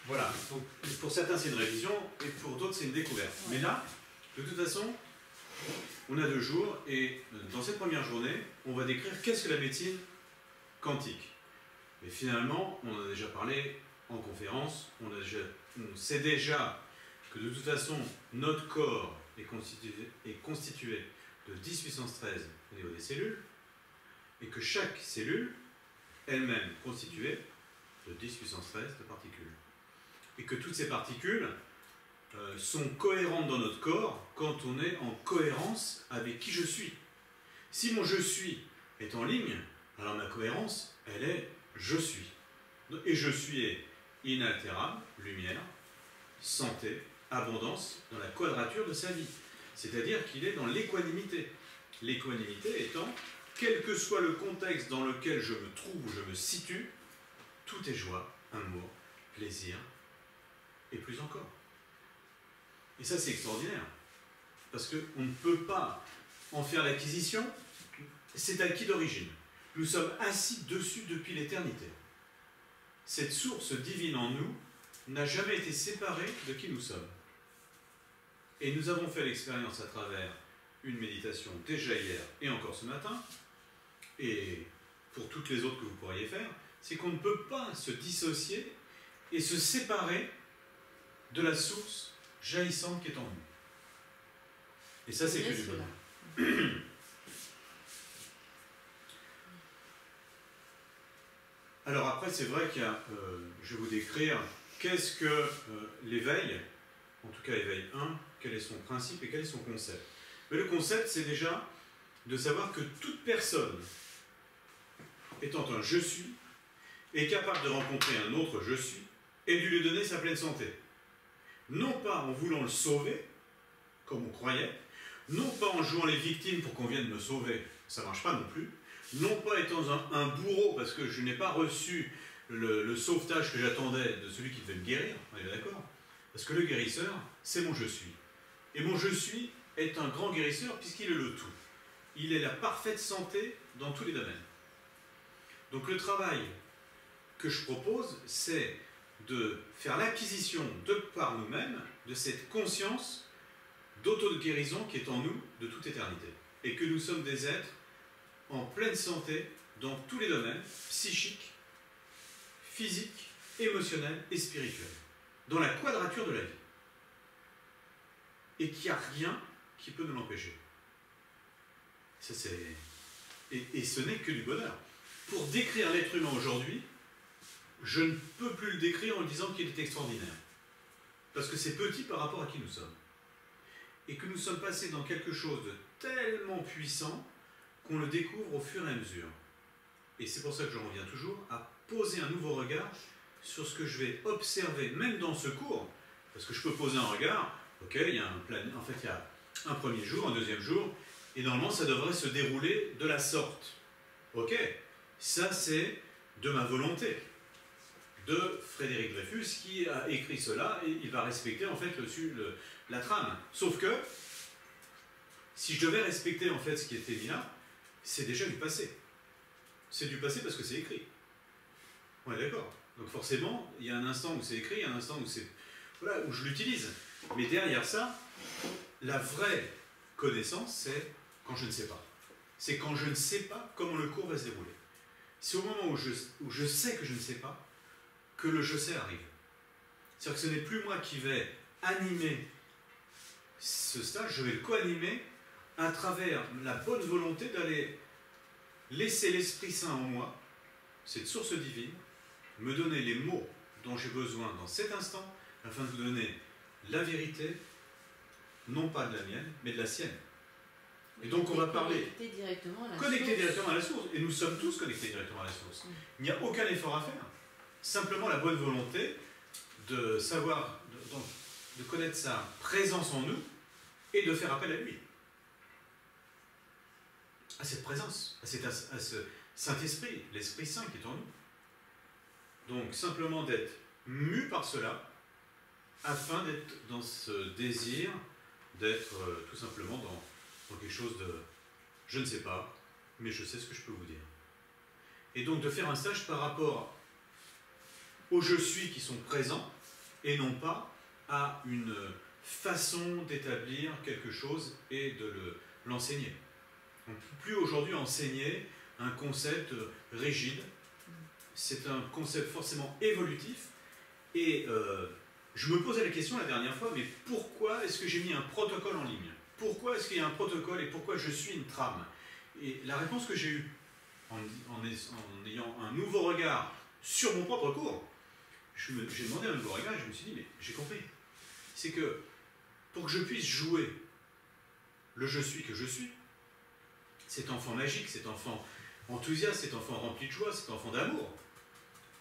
Voilà, donc pour certains c'est une révision et pour d'autres c'est une découverte. Mais là, de toute façon, on a 2 jours et dans cette première journée, on va décrire qu'est-ce que la médecine quantique. Mais finalement, on en a déjà parlé en conférence, on sait déjà que de toute façon, notre corps est constitué de 10 puissance 13 au niveau des cellules et que chaque cellule elle-même constituée de 10 puissance 13 de particules. Et que toutes ces particules sont cohérentes dans notre corps quand on est en cohérence avec qui je suis. Si mon je suis est en ligne, alors ma cohérence, elle est je suis. Et je suis est inaltérable, lumière, santé, abondance, dans la quadrature de sa vie. C'est-à-dire qu'il est dans l'équanimité. L'équanimité étant, quel que soit le contexte dans lequel je me trouve ou je me situe, tout est joie, amour, plaisir, et plus encore. Et ça, c'est extraordinaire. Parce qu'on ne peut pas en faire l'acquisition, c'est acquis d'origine. Nous sommes assis dessus depuis l'éternité. Cette source divine en nous n'a jamais été séparée de qui nous sommes. Et nous avons fait l'expérience à travers une méditation déjà hier et encore ce matin, et pour toutes les autres que vous pourriez faire, c'est qu'on ne peut pas se dissocier et se séparer de la source jaillissante qui est en nous. Et ça, c'est que du bonheur. Alors après, c'est vrai qu'il y a, je vais vous décrire qu'est-ce que l'éveil, en tout cas éveil 1, quel est son principe et quel est son concept. Mais le concept, c'est déjà de savoir que toute personne étant un je suis est capable de rencontrer un autre je suis et de lui donner sa pleine santé. Non pas en voulant le sauver, comme on croyait, non pas en jouant les victimes pour qu'on vienne me sauver, ça ne marche pas non plus, non pas étant un bourreau parce que je n'ai pas reçu le sauvetage que j'attendais de celui qui devait me guérir, on est d'accord? Parce que le guérisseur, c'est mon je suis. Et mon je suis est un grand guérisseur puisqu'il est le tout. Il est la parfaite santé dans tous les domaines. Donc le travail que je propose, c'est de faire l'acquisition de par nous-mêmes de cette conscience d'auto-guérison qui est en nous de toute éternité. Et que nous sommes des êtres en pleine santé dans tous les domaines, psychiques, physiques, émotionnels et spirituels. Dans la quadrature de la vie. Et qu'il n'y a rien qui peut nous l'empêcher. Ça, c'est... Et ce n'est que du bonheur. Pour décrire l'être humain aujourd'hui, je ne peux plus le décrire en disant qu'il est extraordinaire. Parce que c'est petit par rapport à qui nous sommes. Et que nous sommes passés dans quelque chose de tellement puissant qu'on le découvre au fur et à mesure. Et c'est pour ça que je reviens toujours à poser un nouveau regard sur ce que je vais observer, même dans ce cours, parce que je peux poser un regard, ok, il y a un plan, en fait il y a un premier jour, un deuxième jour, et normalement ça devrait se dérouler de la sorte. Ok, ça c'est de ma volonté, de Frédéric Dreyfus qui a écrit cela, et il va respecter en fait la trame. Sauf que, si je devais respecter en fait ce qui était mis là, c'est déjà du passé. C'est du passé parce que c'est écrit. On est d'accord. Donc forcément, il y a un instant où c'est écrit, il y a un instant où c'est... Voilà, où je l'utilise. Mais derrière ça, la vraie connaissance, c'est quand je ne sais pas. C'est quand je ne sais pas comment le cours va se dérouler. C'est au moment où je sais que je ne sais pas que le je sais arrive. C'est-à-dire que ce n'est plus moi qui vais animer ce stage, je vais le co-animer à travers la bonne volonté d'aller laisser l'Esprit Saint en moi, cette source divine, me donner les mots dont j'ai besoin dans cet instant, afin de vous donner la vérité, non pas de la mienne, mais de la sienne. Et donc on va parler... Connecté directement à la source. Et nous sommes tous connectés directement à la source. Il n'y a aucun effort à faire. Simplement la bonne volonté de savoir, de connaître sa présence en nous et de faire appel à lui. À cette présence, à ce Saint-Esprit, l'Esprit Saint qui est en nous. Donc simplement d'être mu par cela, afin d'être dans ce désir, d'être tout simplement dans quelque chose de je ne sais pas, mais je sais ce que je peux vous dire. Et donc de faire un stage par rapport aux je suis qui sont présents, et non pas à une façon d'établir quelque chose et de l'enseigner. On ne peut plus aujourd'hui enseigner un concept rigide. C'est un concept forcément évolutif. Et je me posais la question la dernière fois, mais pourquoi est-ce que j'ai mis un protocole en ligne? Pourquoi est-ce qu'il y a un protocole et pourquoi je suis une trame? Et la réponse que j'ai eue, en ayant un nouveau regard sur mon propre cours, j'ai demandé un nouveau regard et je me suis dit, mais j'ai compris. C'est que pour que je puisse jouer le je suis que je suis, cet enfant magique, cet enfant enthousiaste, cet enfant rempli de joie, cet enfant d'amour,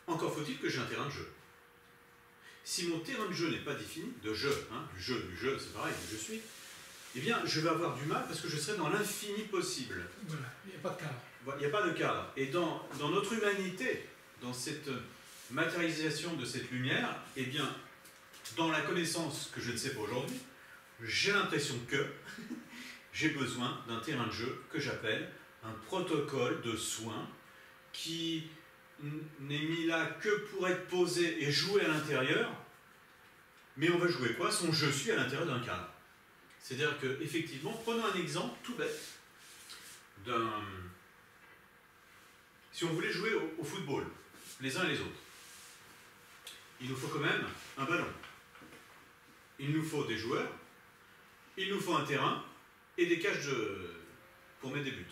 encore faut-il que j'ai un terrain de jeu. Si mon terrain de jeu n'est pas défini, de jeu, hein, du jeu, c'est pareil, du je suis, eh bien, je vais avoir du mal parce que je serai dans l'infini possible. Voilà, il n'y a pas de cadre. Il n'y a pas de cadre. Et dans notre humanité, dans cette matérialisation de cette lumière, eh bien, dans la connaissance que je ne sais pas aujourd'hui, j'ai l'impression que j'ai besoin d'un terrain de jeu que j'appelle un protocole de soins qui n'est mis là que pour être posé et joué à l'intérieur, mais on va jouer quoi? Son je suis à l'intérieur d'un cadre. C'est-à-dire que, effectivement, prenons un exemple tout bête si on voulait jouer au football, les uns et les autres, il nous faut quand même un ballon. Il nous faut des joueurs, il nous faut un terrain et des cages pour mettre des buts.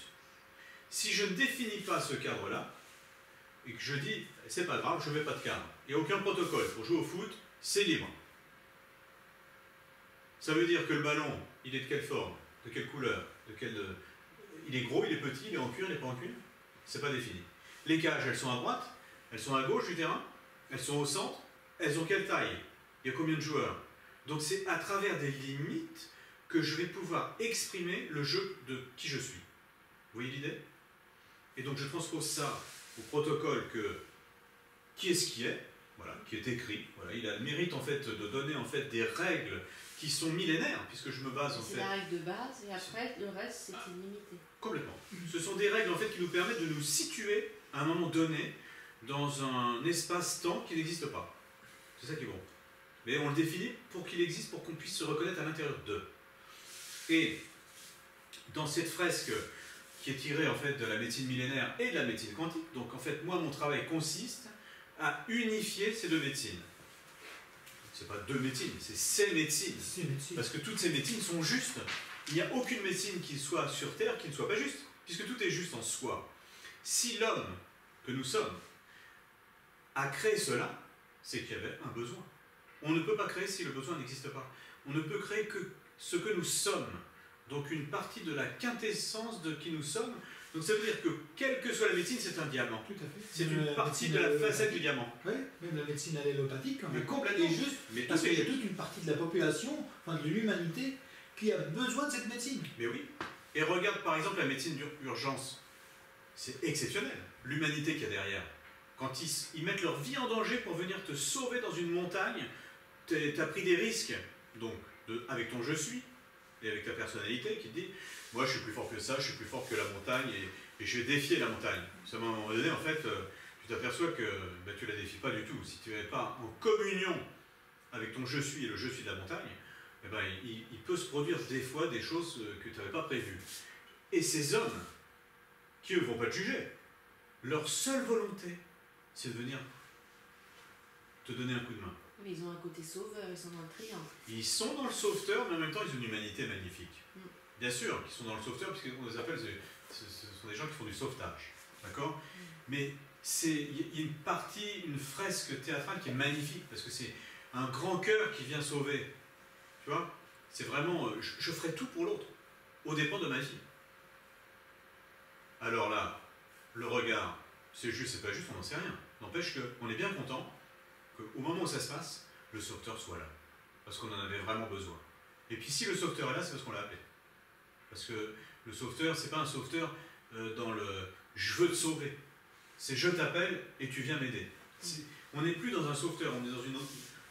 Si je ne définis pas ce cadre-là, et que je dis, c'est pas grave, je ne mets pas de cadre, il n'y a aucun protocole pour jouer au foot, c'est libre. Ça veut dire que le ballon, il est de quelle forme, de quelle couleur, il est gros, il est petit, il est en cuir, il n'est pas en cuir, c'est pas défini. Les cages, elles sont à droite, elles sont à gauche du terrain, elles sont au centre, elles ont quelle taille? Il y a combien de joueurs? Donc c'est à travers des limites que je vais pouvoir exprimer le jeu de qui je suis. Vous voyez l'idée? Et donc je transpose ça au protocole qui est ce qui est, voilà, qui est écrit. Voilà, il a le mérite en fait de donner en fait des règles qui sont millénaires, puisque je me base en fait... C'est la règle de base, et après, le reste, c'est illimité. Complètement. Ce sont des règles en fait qui nous permettent de nous situer à un moment donné dans un espace-temps qui n'existe pas. C'est ça qui est bon. Mais on le définit pour qu'il existe, pour qu'on puisse se reconnaître à l'intérieur d'eux. Et dans cette fresque qui est tirée en fait de la médecine millénaire et de la médecine quantique, donc en fait moi mon travail consiste à unifier ces deux médecines. C'est pas deux médecines, c'est ces médecines. Parce que toutes ces médecines sont justes. Il n'y a aucune médecine qui soit sur Terre qui ne soit pas juste, puisque tout est juste en soi. Si l'homme que nous sommes a créé cela, c'est qu'il y avait un besoin. On ne peut pas créer si le besoin n'existe pas. On ne peut créer que ce que nous sommes. Donc une partie de la quintessence de qui nous sommes. Donc ça veut dire que quelle que soit la médecine, c'est un diamant. Tout à fait. C'est une partie de la facette du diamant. Oui, même la médecine allélopathique, Mais est complètement. juste, Mais parce tout est qu'il y a juste. toute une partie de la population, enfin de l'humanité, qui a besoin de cette médecine. Mais oui. Et regarde par exemple la médecine d'urgence. C'est exceptionnel. L'humanité qu'il y a derrière. Quand ils mettent leur vie en danger pour venir te sauver dans une montagne, tu as pris des risques. Donc, avec ton je suis, et avec ta personnalité qui te dit, moi je suis plus fort que ça, je suis plus fort que la montagne, et je vais défier la montagne. À un moment donné, en fait, tu t'aperçois que tu ne la défies pas du tout. Si tu n'es pas en communion avec ton je suis et le je suis de la montagne, eh ben, il peut se produire des fois des choses que tu n'avais pas prévues. Et ces hommes, qui eux ne vont pas te juger, leur seule volonté, c'est de venir te donner un coup de main. Mais ils ont un côté sauveur, ils sont dans le triangle. Ils sont dans le sauveteur, mais en même temps, ils ont une humanité magnifique. Bien sûr, qu'ils sont dans le sauveteur, parce qu'on les appelle, ce sont des gens qui font du sauvetage. D'accord? Mais il y a une partie, une fresque théâtrale qui est magnifique, parce que c'est un grand cœur qui vient sauver. Tu vois? C'est vraiment, je ferai tout pour l'autre, au dépend de ma vie. Alors là, le regard, c'est juste, c'est pas juste, on n'en sait rien. N'empêche qu'on est bien content qu'au moment où ça se passe, le sauveteur soit là. Parce qu'on en avait vraiment besoin. Et puis si le sauveteur est là, c'est parce qu'on l'a appelé. Parce que le sauveteur, c'est pas un sauveteur dans le « je veux te sauver ». C'est « je t'appelle et tu viens m'aider ». On n'est plus dans un sauveteur, on est dans une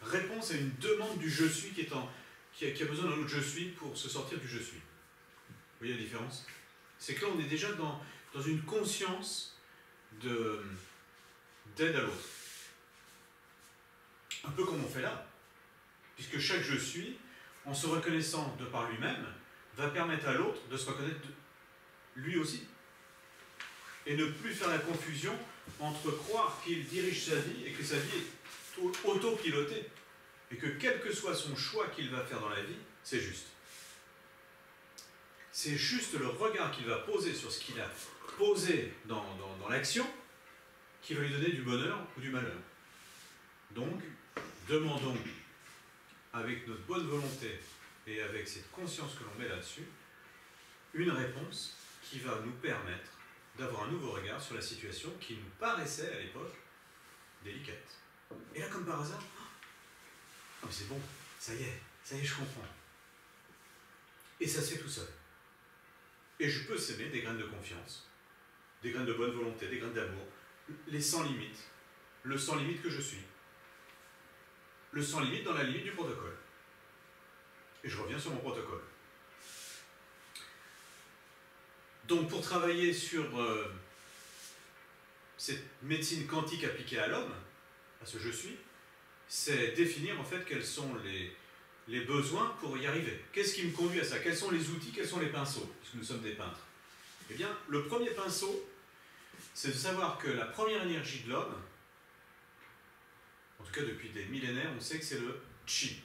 réponse à une demande du « je suis » qui a besoin d'un autre « je suis » pour se sortir du « je suis ». Vous voyez la différence? C'est que là, on est déjà dans une conscience d'aide à l'autre. Un peu comme on fait là. Puisque chaque je suis, en se reconnaissant de par lui-même, va permettre à l'autre de se reconnaître lui aussi. Et ne plus faire la confusion entre croire qu'il dirige sa vie et que sa vie est autopilotée. Et que quel que soit son choix qu'il va faire dans la vie, c'est juste. C'est juste le regard qu'il va poser sur ce qu'il a posé dans l'action qui va lui donner du bonheur ou du malheur. Donc, demandons avec notre bonne volonté et avec cette conscience que l'on met là-dessus, une réponse qui va nous permettre d'avoir un nouveau regard sur la situation qui nous paraissait à l'époque délicate. Et là, comme par hasard, oh, mais c'est bon, ça y est, je comprends. Et ça se fait tout seul. Et je peux s'aimer des graines de confiance, des graines de bonne volonté, des graines d'amour, les sans limites, le sans limite que je suis. Le sans limite dans la limite du protocole. Et je reviens sur mon protocole. Donc pour travailler sur cette médecine quantique appliquée à l'homme, à ce je suis, c'est définir en fait quels sont les besoins pour y arriver. Qu'est-ce qui me conduit à ça? Quels sont les outils, quels sont les pinceaux? Puisque nous sommes des peintres. Eh bien, le premier pinceau, c'est de savoir que la première énergie de l'homme, en tout cas depuis des millénaires, on sait que c'est le chi,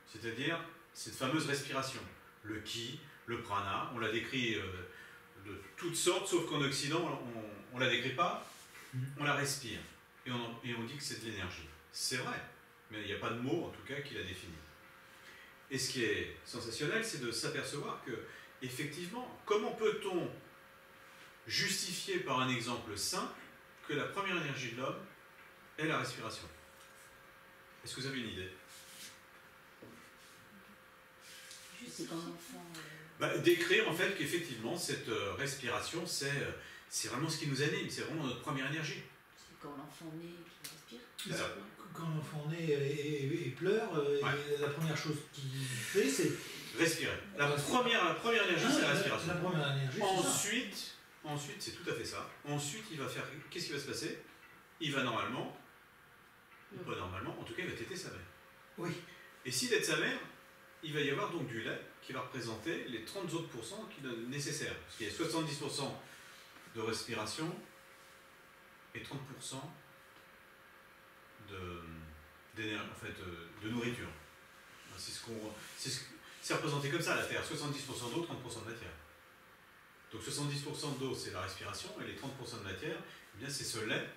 c'est-à-dire cette fameuse respiration. Le ki, le prana, on l'a décrit de toutes sortes, sauf qu'en Occident, on ne la décrit pas, on la respire. Et on dit que c'est de l'énergie. C'est vrai, mais il n'y a pas de mot, en tout cas, qui la définit. Et ce qui est sensationnel, c'est de s'apercevoir que, effectivement, comment peut-on justifier par un exemple simple que la première énergie de l'homme est la respiration? Est-ce que vous avez une idée? C'est quand l'enfant... Décrire en fait qu'effectivement cette respiration c'est vraiment ce qui nous anime, c'est vraiment notre première énergie. C'est quand l'enfant naît qui respire. C'est ça. Quand l'enfant naît et pleure, Ouais. la première chose qu'il fait, c'est... Respirer. La première énergie, c'est la respiration. La première énergie, c'est ça. Ensuite, c'est tout à fait ça. Ensuite, il va faire... Qu'est-ce qui va se passer? Il va normalement, ou pas normalement, en tout cas, il va téter sa mère. Oui. Et s'il tète sa mère, il va y avoir donc du lait qui va représenter les 30 autres pourcents nécessaires. Parce qu'il y a 70% de respiration et 30% de nourriture. C'est représenté comme ça la Terre, 70% d'eau, 30% de matière. Donc 70% d'eau c'est la respiration et les 30% de matière, eh bien c'est ce lait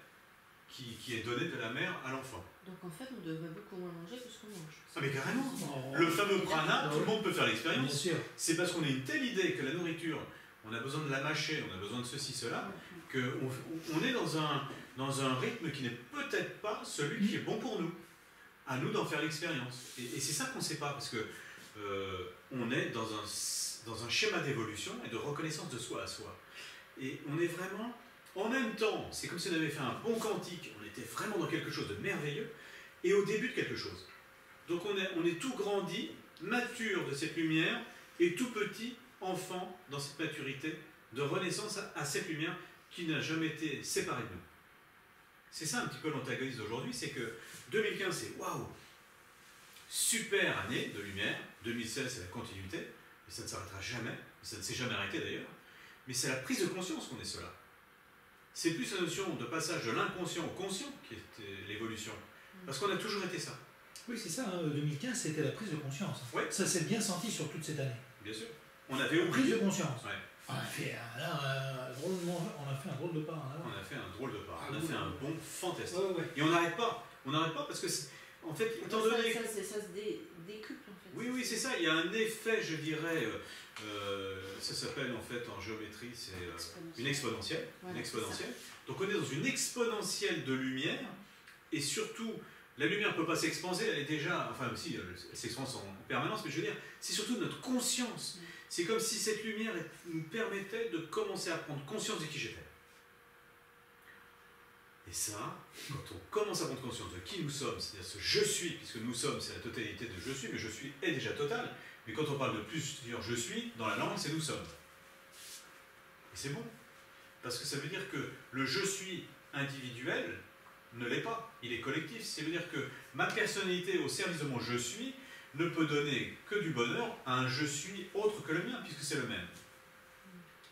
qui est donné de la mère à l'enfant. Donc en fait, on devrait beaucoup moins manger que ce qu'on mange. Ah mais carrément. Oh. Le fameux prana, tout le monde peut faire l'expérience. Bien sûr. C'est parce qu'on a une telle idée que la nourriture, on a besoin de la mâcher, on a besoin de ceci, cela, qu'on est dans un rythme qui n'est peut-être pas celui qui est bon pour nous. À nous d'en faire l'expérience. Et c'est ça qu'on ne sait pas, parce que on est dans un schéma d'évolution et de reconnaissance de soi à soi. Et on est vraiment, en même temps, c'est comme si on avait fait un bond quantique, on était vraiment dans quelque chose de merveilleux, et au début de quelque chose. Donc on est tout grandi, mature de cette lumière, et tout petit, enfant, dans cette maturité, de renaissance à cette lumière qui n'a jamais été séparée de nous. C'est ça un petit peu l'antagonisme d'aujourd'hui, c'est que 2015 c'est waouh, super année de lumière, 2016 c'est la continuité, et ça ne s'arrêtera jamais, ça ne s'est jamais arrêté d'ailleurs, mais c'est la prise de conscience qu'on est cela. C'est plus la notion de passage de l'inconscient au conscient qui était l'évolution, parce qu'on a toujours été ça. Oui, c'est ça, hein, 2015 c'était la prise de conscience. Ouais. Ça s'est bien senti sur toute cette année. Bien sûr. On avait Prise oublié. de conscience. Ouais. On a fait un drôle de pas. Hein. On a fait un drôle de pas. On a fait un bond fantastique. Ouais. Et on n'arrête pas. On n'arrête pas parce que, en fait, étant donné... Ça se décuple en fait. Oui, c'est ça. Il y a un effet, je dirais, ça s'appelle en fait en géométrie, c'est une exponentielle. Voilà, Une exponentielle. Donc on est dans une exponentielle de lumière et surtout, la lumière ne peut pas s'expanser, elle est déjà, enfin aussi, elle s'expanse en permanence, mais je veux dire, c'est surtout notre conscience. C'est comme si cette lumière nous permettait de commencer à prendre conscience de qui j'étais. Et ça, quand on commence à prendre conscience de qui nous sommes, c'est-à-dire ce je suis, puisque nous sommes, c'est la totalité de je suis, mais je suis est déjà total. Mais quand on parle de plusieurs je suis, dans la langue, c'est nous sommes. Et c'est bon. Parce que ça veut dire que le je suis individuel ne l'est pas. Il est collectif. Ça veut dire que ma personnalité au service de mon je suis ne peut donner que du bonheur à un je suis autre que le mien, puisque c'est le même.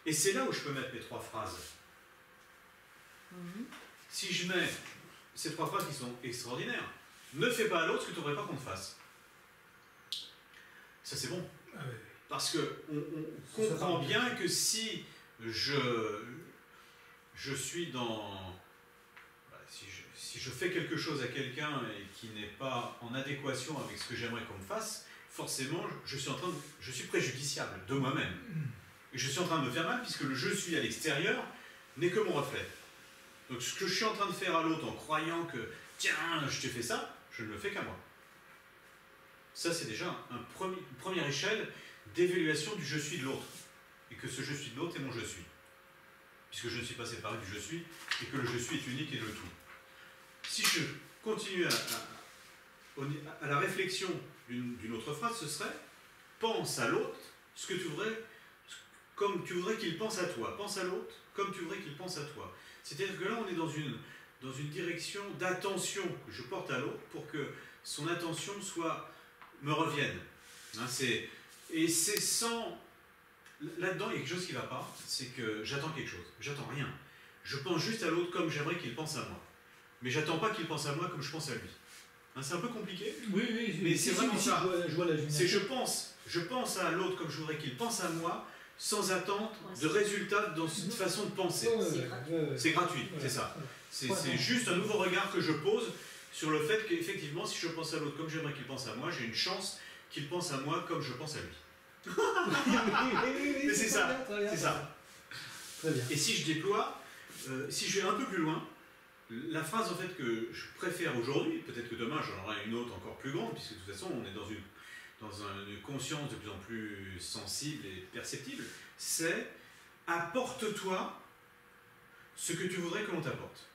Et c'est là où je peux mettre mes 3 phrases. Si je mets ces 3 phrases qui sont extraordinaires, ne fais pas à l'autre ce que tu ne voudrais pas qu'on te fasse. Ça c'est bon. Ah oui. Parce qu'on comprend bien que si je suis dans... Si je fais quelque chose à quelqu'un et qui n'est pas en adéquation avec ce que j'aimerais qu'on me fasse, forcément, je suis préjudiciable de moi-même. Et je suis en train de me faire mal puisque le je suis à l'extérieur n'est que mon reflet. Donc ce que je suis en train de faire à l'autre en croyant que tiens, je t'ai fait ça, je ne le fais qu'à moi. Ça, c'est déjà une première échelle d'évaluation du je suis de l'autre. Et que ce je suis de l'autre est mon je suis. Puisque je ne suis pas séparé du je suis et que le je suis est unique et le tout. Si je continue à la réflexion d'une autre phrase, ce serait pense à l'autre ce que tu voudrais, comme tu voudrais qu'il pense à toi. Pense à l'autre comme tu voudrais qu'il pense à toi. C'est-à-dire que là, on est dans une direction d'attention que je porte à l'autre pour que son attention me revienne. Hein, et c'est sans... Là-dedans, il y a quelque chose qui ne va pas, c'est que j'attends quelque chose. J'attends rien. Je pense juste à l'autre comme j'aimerais qu'il pense à moi. Mais j'attends pas qu'il pense à moi comme je pense à lui. Hein, c'est un peu compliqué. Oui, mais c'est vraiment ça. Je vois la c'est je pense à l'autre comme je voudrais qu'il pense à moi, sans attente de résultat dans une façon de penser. C'est gratuit, c'est ça. C'est juste un nouveau regard que je pose sur le fait qu'effectivement, si je pense à l'autre comme j'aimerais qu'il pense à moi, j'ai une chance qu'il pense à moi comme je pense à lui. Mais c'est ça, c'est ça. Très bien. Et si je déploie, si je vais un peu plus loin, la phrase en fait que je préfère aujourd'hui, peut-être que demain j'en aurai une autre encore plus grande, puisque de toute façon on est dans une conscience de plus en plus sensible et perceptible, c'est apporte-toi ce que tu voudrais que l'on t'apporte.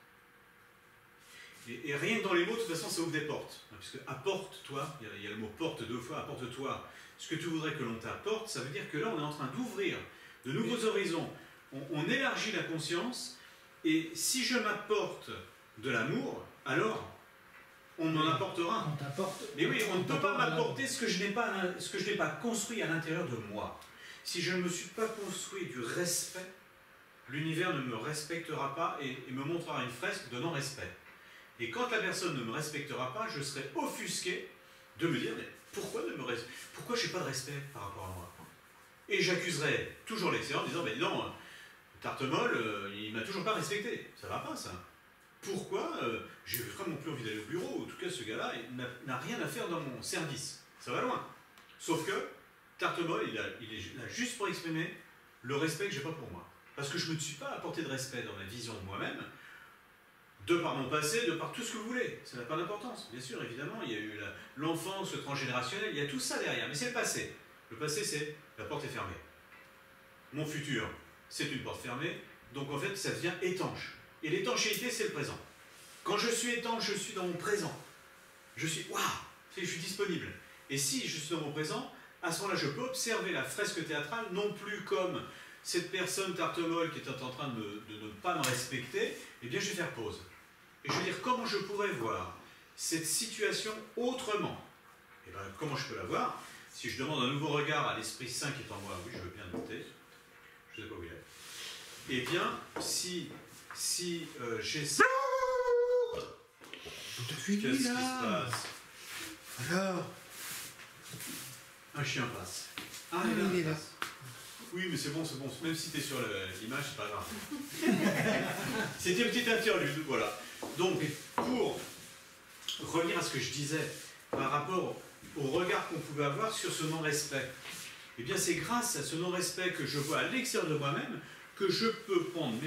Et rien que dans les mots, de toute façon, ça ouvre des portes. Hein, puisque apporte-toi, il y a le mot porte 2 fois, apporte-toi ce que tu voudrais que l'on t'apporte, ça veut dire que là on est en train d'ouvrir de nouveaux horizons. On élargit la conscience, et si je m'apporte de l'amour, alors on m'en apportera. On t'apporte. Mais oui, on ne peut pas m'apporter ce que je n'ai pas construit à l'intérieur de moi. Si je ne me suis pas construit du respect, l'univers ne me respectera pas et me montrera une fresque de non-respect. Et quand la personne ne me respectera pas, je serai offusqué de me dire mais pourquoi je n'ai pas de respect par rapport à moi? Et j'accuserai toujours l'extérieur en disant mais non, Tartemol, il m'a toujours pas respecté. Ça va pas ça. Pourquoi j'ai vraiment plus envie d'aller au bureau? En tout cas, ce gars-là n'a rien à faire dans mon service. Ça va loin. Sauf que Tartemol, il est là juste pour exprimer le respect que j'ai pas pour moi. Parce que je ne me suis pas apporté de respect dans ma vision de moi-même, de par mon passé, de par tout ce que vous voulez. Ça n'a pas d'importance. Bien sûr, évidemment, il y a eu l'enfance, le transgénérationnel, il y a tout ça derrière. Mais c'est le passé. Le passé, c'est la porte est fermée. Mon futur, c'est une porte fermée. Donc en fait, ça devient étanche. Et l'étanchéité, c'est le présent. Quand je suis étanche, je suis dans mon présent. Je suis, waouh, je suis disponible. Et si je suis dans mon présent, à ce moment-là, je peux observer la fresque théâtrale, non plus comme cette personne Tartemol qui est en train de ne pas me respecter, eh bien je vais faire pause. Et je vais dire comment je pourrais voir cette situation autrement. Et bien comment je peux la voir? Si je demande un nouveau regard à l'Esprit Saint qui est en moi, oui, je veux bien le noter, je ne sais pas où il est. Eh bien, si j'essaie... Qu'est-ce qui se passe? Alors, un chien passe. Ah, il est là. Oui, mais c'est bon, même si tu es sur l'image, c'est pas grave. C'était une petite interlude, voilà. Donc, pour revenir à ce que je disais par rapport au regard qu'on pouvait avoir sur ce non-respect, eh bien c'est grâce à ce non-respect que je vois à l'extérieur de moi-même que je peux prendre,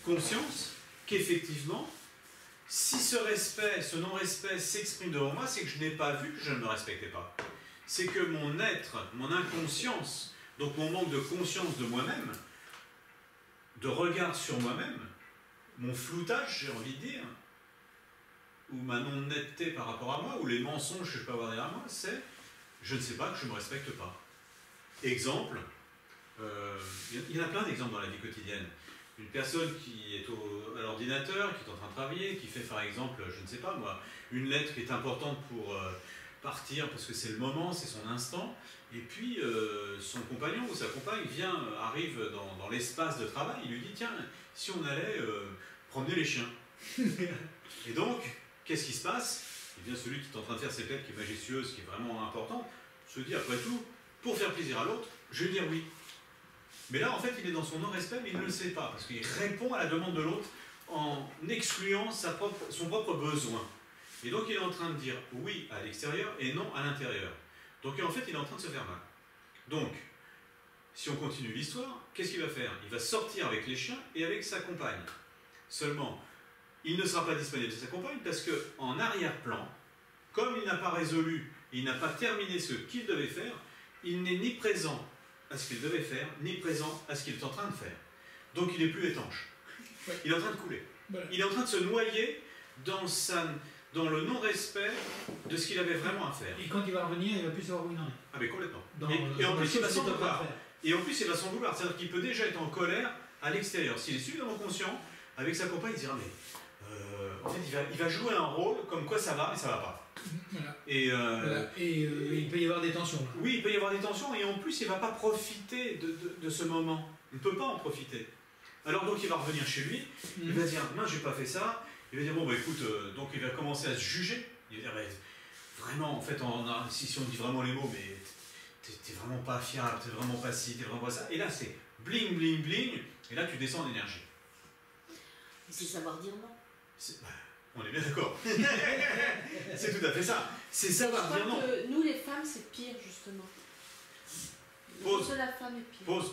conscience qu'effectivement, si ce respect, ce non-respect s'exprime devant moi, c'est que je n'ai pas vu que je ne me respectais pas. C'est que mon être, mon inconscience, donc mon manque de conscience de moi-même, de regard sur moi-même, mon floutage, j'ai envie de dire, ou ma non-netteté par rapport à moi, ou les mensonges que je peux avoir derrière moi, c'est je ne sais pas que je ne me respecte pas. Exemple, il y en a plein d'exemples dans la vie quotidienne. Une personne qui est à l'ordinateur, qui est en train de travailler, qui fait par exemple, je ne sais pas moi, une lettre qui est importante partir parce que c'est le moment, c'est son instant, et puis son compagnon ou sa compagne arrive dans l'espace de travail, il lui dit tiens, si on allait promener les chiens. Et donc, qu'est-ce qui se passe? Eh bien, celui qui est en train de faire cette lettre qui est majestueuse, qui est vraiment importante, se dit après tout, pour faire plaisir à l'autre, je vais dire oui. Mais là, en fait, il est dans son non-respect, mais il ne le sait pas, parce qu'il répond à la demande de l'autre en excluant son propre besoin. Et donc, il est en train de dire oui à l'extérieur et non à l'intérieur. Donc, en fait, il est en train de se faire mal. Donc, si on continue l'histoire, qu'est-ce qu'il va faire? Il va sortir avec les chiens et avec sa compagne. Seulement, il ne sera pas disponible de sa compagne parce qu'en arrière-plan, comme il n'a pas résolu, il n'a pas terminé ce qu'il devait faire, il n'est ni présent à ce qu'il devait faire, ni présent à ce qu'il est en train de faire. Donc il n'est plus étanche. Ouais. Il est en train de couler. Voilà. Il est en train de se noyer dans le non-respect de ce qu'il avait vraiment à faire. Et quand il va revenir, il va plus savoir où il en est. Ah mais complètement. Dans Et en plus, il va s'en chose vouloir. à faire. Et en plus, il va s'en vouloir. C'est-à-dire qu'il peut déjà être en colère à l'extérieur. S'il est suffisamment conscient, avec sa compagne, il dira mais en fait, il va jouer un rôle comme quoi ça va, mais ça va pas. Voilà. Et, Voilà. Et il peut y avoir des tensions. Là. oui, il peut y avoir des tensions, et en plus, il ne va pas profiter de ce moment. Il ne peut pas en profiter. Alors donc, il va revenir chez lui, il va dire, mince, j'ai pas fait ça. Il va dire, bon, bah écoute, donc il va commencer à se juger. Il va dire, bah, vraiment, en fait, si on dit vraiment les mots, mais t'es vraiment pas fiable, t'es vraiment pas ci, t'es vraiment pas ça. Et là, c'est bling, bling, bling, et là, tu descends en énergie. C'est savoir dire non. Bah, on est bien d'accord. C'est tout à fait ça. C'est savoir dire non. Que nous, les femmes, c'est pire, justement. Pause. La femme est pire. Pause.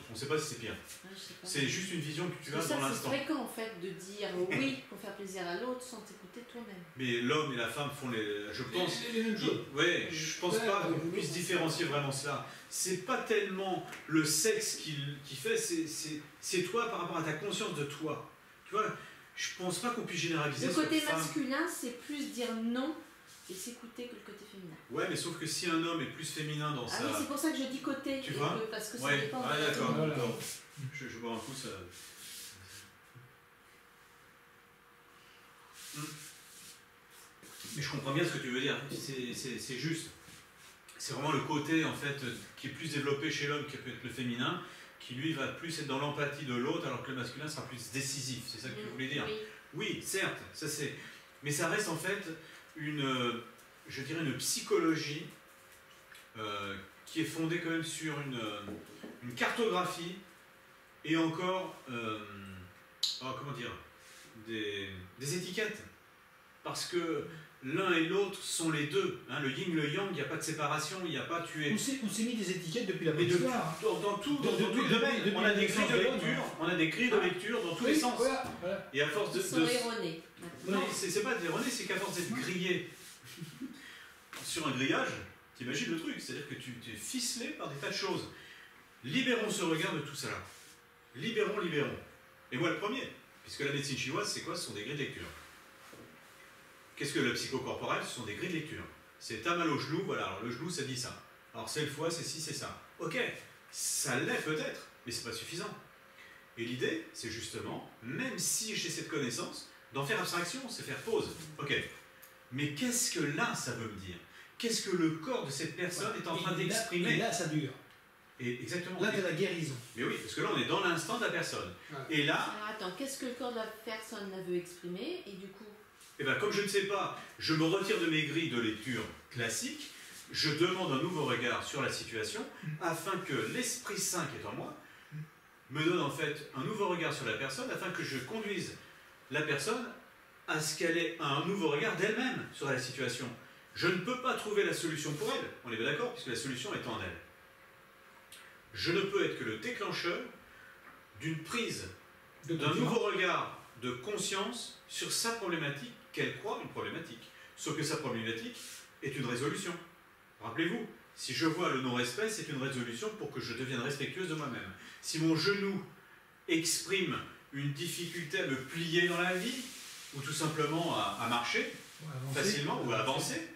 On ne sait pas si c'est pire. Ouais, je sais pas. C'est juste une vision que tu as dans l'instant. C'est fréquent, en fait, de dire oui pour faire plaisir à l'autre sans t'écouter toi-même. Mais l'homme et la femme font je pense. les mêmes choses. Ouais, je pense pas qu'on puisse différencier vraiment cela. C'est pas tellement le sexe qui fait, c'est toi par rapport à ta conscience de toi. Tu vois, je pense pas qu'on puisse généraliser. Le sur côté femme. masculin, c'est plus dire non et s'écouter que le côté féminin. Ouais, mais sauf que si un homme est plus féminin dans sa. Ah oui, c'est pour ça que je dis côté. Tu vois parce que ça ouais. dépend. Ah d'accord. Voilà. Je bois un coup, ça. Mais je comprends bien ce que tu veux dire. C'est juste. C'est vraiment le côté en fait qui est plus développé chez l'homme qui peut être le féminin, qui lui va plus être dans l'empathie de l'autre, alors que le masculin sera plus décisif. C'est ça que tu voulais dire. Oui. Oui, certes, ça c'est. Mais ça reste en fait je dirais une psychologie qui est fondée quand même sur une cartographie et encore, comment dire, des étiquettes. Parce que l'un et l'autre sont les deux. Hein, le yin, le yang, il n'y a pas de séparation, il n'y a pas tué. On s'est mis des étiquettes depuis la Mais histoire. dans tous les depuis domaines, on a des grilles de l'homme, lecture, on a des grilles de lecture dans tous les Oui, sens. voilà. Et à force Ils sont erronés. Non, c'est pas erroné, c'est qu'à force d'être grillé sur un grillage, t'imagines le truc, c'est-à-dire que tu es ficelé par des tas de choses. Libérons ce regard de tout cela. Libérons. Et moi le premier, puisque la médecine chinoise, c'est quoi? Ce sont des grilles de lecture. Qu'est-ce que le psychocorporel? Ce sont des grilles de lecture. C'est t'as mal au genou, voilà, alors le genou ça dit ça. Alors c'est le foie, c'est ci, c'est ça. Ok, ça l'est peut-être, mais c'est pas suffisant. Et l'idée, c'est justement, même si j'ai cette connaissance, d'en faire abstraction, c'est faire pause. Ok, mais qu'est-ce que là ça veut me dire? Qu'est-ce que le corps de cette personne est en train d'exprimer? Et là, ça dure. Et exactement. Là, tu as la guérison. Mais oui, parce que là, on est dans l'instant de la personne. Ouais. Et là, Alors attends, qu'est-ce que le corps de la personne la veut exprimer et du coup eh ben, comme je ne sais pas, je me retire de mes grilles de lecture classiques, je demande un nouveau regard sur la situation afin que l'Esprit Saint qui est en moi me donne en fait un nouveau regard sur la personne afin que je conduise la personne à ce qu'elle ait un nouveau regard d'elle-même sur la situation. Je ne peux pas trouver la solution pour elle, on est bien d'accord, puisque la solution est en elle. Je ne peux être que le déclencheur d'une prise, d'un nouveau regard de conscience sur sa problématique qu'elle croit une problématique. Sauf que sa problématique est une résolution. Rappelez-vous, si je vois le non-respect, c'est une résolution pour que je devienne respectueuse de moi-même. Si mon genou exprime une difficulté à me plier dans la vie, ou tout simplement à marcher facilement, ou à avancer,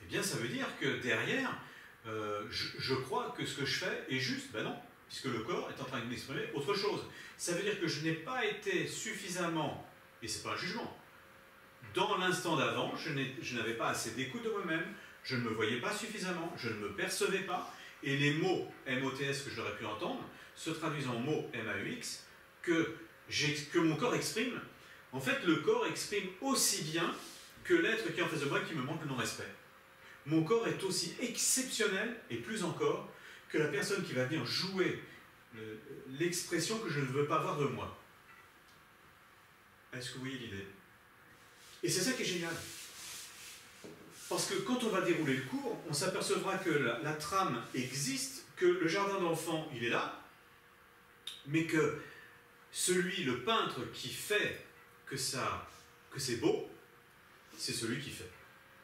eh bien ça veut dire que derrière, je crois que ce que je fais est juste. Ben non, puisque le corps est en train de m'exprimer autre chose. Ça veut dire que je n'ai pas été suffisamment, et c'est pas un jugement, dans l'instant d'avant, je n'avais pas assez d'écoute de moi-même je ne me voyais pas suffisamment, je ne me percevais pas, et les mots MOTS que j'aurais pu entendre se traduisent en mots MAUX que mon corps exprime. En fait, le corps exprime aussi bien que l'être qui est en face de moi qui me manque le non-respect. Mon corps est aussi exceptionnel, et plus encore, que la personne qui va venir jouer l'expression que je ne veux pas voir de moi. Est-ce que vous voyez l'idée? Et c'est ça qui est génial. Parce que quand on va dérouler le cours, on s'apercevra que la trame existe, que le jardin d'enfants, il est là, mais que le peintre qui fait que c'est beau, c'est celui qui fait.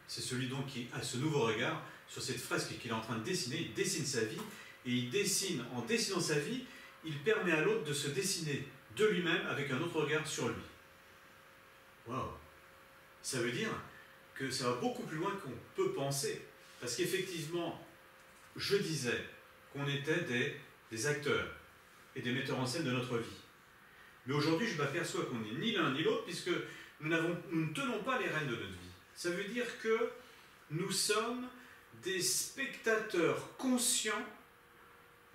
C'est celui donc qui a ce nouveau regard sur cette fresque qu'il est en train de dessiner. Il dessine sa vie, et en dessinant sa vie, il permet à l'autre de se dessiner de lui-même avec un autre regard sur lui. Waouh! Ça veut dire que ça va beaucoup plus loin qu'on peut penser. Parce qu'effectivement, je disais qu'on était des acteurs et des metteurs en scène de notre vie. Mais aujourd'hui, je m'aperçois qu'on n'est ni l'un ni l'autre, puisque nous ne tenons pas les rênes de notre vie. Ça veut dire que nous sommes des spectateurs conscients